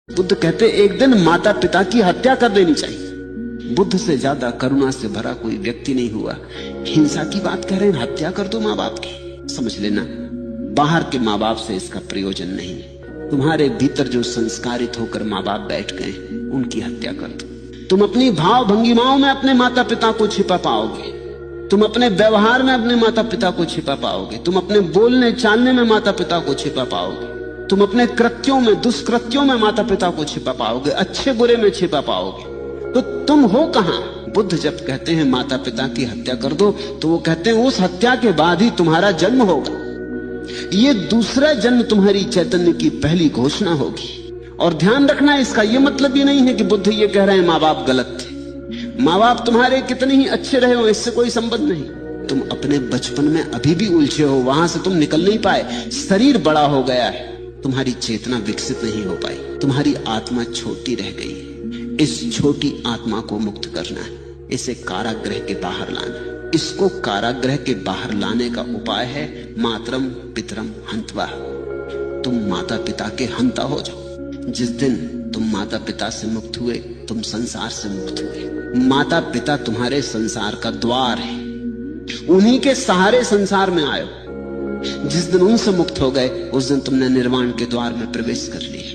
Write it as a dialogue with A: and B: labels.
A: बुद्ध कहते एक दिन माता पिता की हत्या कर देनी चाहिए। बुद्ध से ज्यादा करुणा से भरा कोई व्यक्ति नहीं हुआ। हिंसा की बात कह रहे हैं, हत्या कर दो माँ बाप की। समझ लेना, बाहर के माँ बाप से इसका प्रयोजन नहीं। तुम्हारे भीतर जो संस्कारित होकर माँ बाप बैठ गए उनकी हत्या कर दो। तुम अपनी भाव भंगिमाओं में अपने माता पिता को छिपा पाओगे, तुम अपने व्यवहार में अपने माता पिता को छिपा पाओगे, तुम अपने बोलने चालने में माता पिता को छिपा पाओगे, तुम अपने कृत्यों में दुष्कृत्यों में माता पिता को छिपा पाओगे, अच्छे बुरे में छिपा पाओगे। तो तुम हो कहां? बुद्ध जब कहते हैं माता पिता की हत्या कर दो, तो वो कहते हैं उस हत्या के बाद ही तुम्हारा जन्म होगा। ये दूसरा जन्म तुम्हारी चैतन्य की पहली घोषणा होगी। और ध्यान रखना, इसका यह मतलब ही नहीं है कि बुद्ध ये कह रहे हैं माँ बाप गलत थे। माँ बाप तुम्हारे कितने ही अच्छे रहे हो, इससे कोई संबंध नहीं। तुम अपने बचपन में अभी भी उलझे हो, वहां से तुम निकल नहीं पाए। शरीर बड़ा हो गया है, तुम्हारी चेतना विकसित नहीं हो पाई, तुम्हारी आत्मा छोटी रह गई है। इस छोटी आत्मा को मुक्त करना है, इसे कारागृह के बाहर लाना है। इसको कारागृह के बाहर लाने का उपाय है मातरम पितरम हंतवा। तुम माता पिता के हंता हो जाओ। जिस दिन तुम माता पिता से मुक्त हुए, तुम संसार से मुक्त हुए। माता पिता तुम्हारे संसार का द्वार है, उन्हीं के सहारे संसार में आयो। जिस दिन उनसे मुक्त हो गए, उस दिन तुमने निर्वाण के द्वार में प्रवेश कर लिया।